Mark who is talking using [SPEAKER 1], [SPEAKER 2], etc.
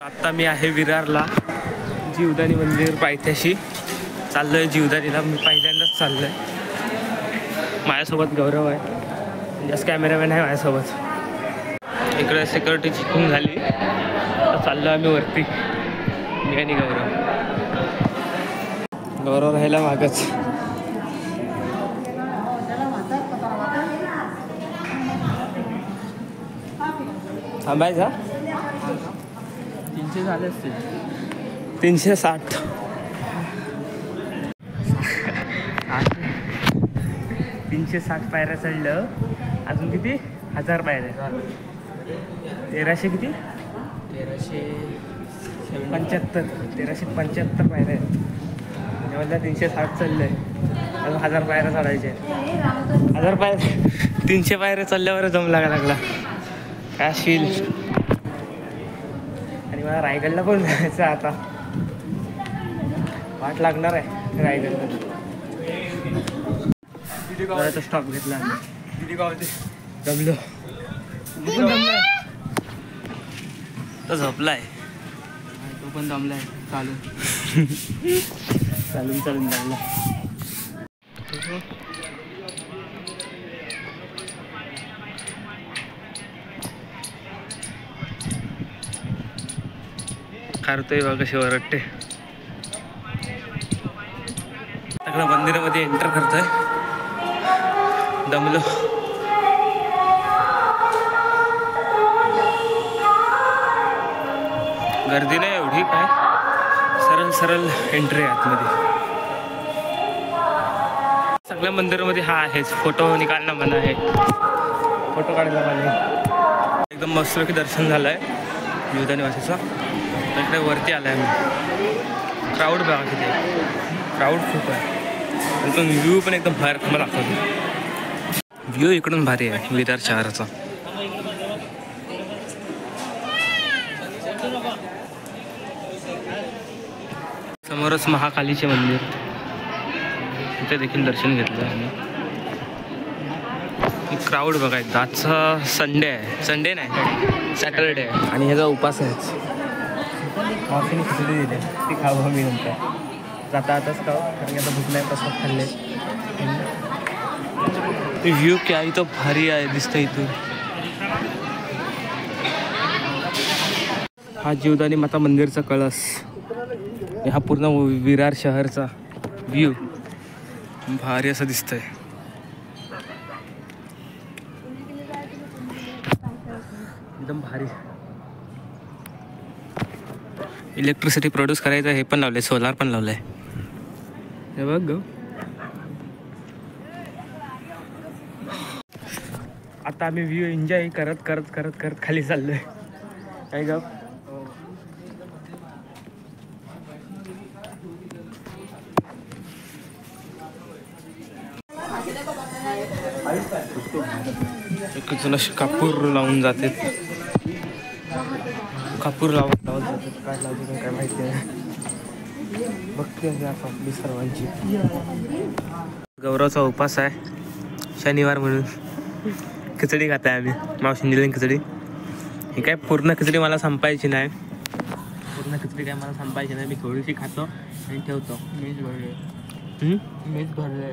[SPEAKER 1] आता मी आहे विरारला, जीवदानी मंदिर पायथ्याशी चाललोय. जीवदानीला मी पहिल्यांदाच चाललोय. माझ्यासोबत गौरव आहे, जास्त कॅमेरामॅन आहे माझ्यासोबत. इकडे सिक्युरिटी चेकिंग झाली, आता चाललो आम्ही वरती, मी आणि गौरव राहिला मागच. थांबायचा 300 झाले असतील. 360 360 पायऱ्या चढलं. अजून किती 1000 पायऱ्या. 1300 किती 1375 पायऱ्या आहेत. त्यामधल्या 360 चढलंय. अजून 1000 पायऱ्या चढायचे. 1000 पायऱ्या 300 पायऱ्या चढल्यावर दम लागला. काय फील. आणि मला रायगडला पण जायचं आता. वाट लागणार आहे रायगडला. स्टॉप घेतला. दमलो. तो झोपलाय. तो पण दमलाय. चालून दमला. खारतोय बघ कशी ओरडते. सगळं मंदिरामध्ये एंटर करतोय. दमलो. गर्दी नाही एवढी काय, सरळ एंट्री आहे आतमध्ये. सगळ्या मंदिरामध्ये हा आहेच. फोटो निकालणं मना आहे. फोटो काढायला मला एकदम मस्तपैकी दर्शन झालं आहे जीवदानी वासीचं. इकडे वरती आलं आहे मी. क्राऊड बघा किती आहे. क्राऊड खूप आहे. आणि तो व्ह्यू पण एकदम बाहेर मला दाखवतो. व्ह्यू इकडून भारी आहे विरार शहराचा. समोरच महाकालीचे मंदिर, तिथे देखील दर्शन घेतलं आम्ही. क्राऊड बघायचं. आजचा संडे आहे. संडे नाही सॅटरडे आहे आणि ह्याचा उपास आहेच. मावशीने खिचडी दिली, ती खावं मी नंतर. आताच खाऊ कारण की आता भूक नाही. प्रसाद खाल्ले. व्ह्यू क्या तो भारी आहे दिसतं इथून. हा जीवदानी माता मंदिरचा कळस. हा पूर्ण विरार शहरचा व्ह्यू भारी असं दिसतंय. एकदम भारी. इलेक्ट्रिसिटी प्रोड्यूस करायचं हे पण लावलंय. सोलार पण लावलंय. हे बघ ग. आता आम्ही व्ह्यू एन्जॉय करत खाली चाललोय. काय ग. एक जण कापूर लावून जाते. कापूर लावत जातात. काय लावते काय माहिती नाही. बघते आपली सर्वांची. गौरवचा उपास आहे शनिवार म्हणून. खिचडी खात आहे आम्ही. मावशीने दिली खिचडी. ही काय पूर्ण खिचडी मला संपायची नाही. मी थोडीशी खातो आणि ठेवतो. मीच भरले.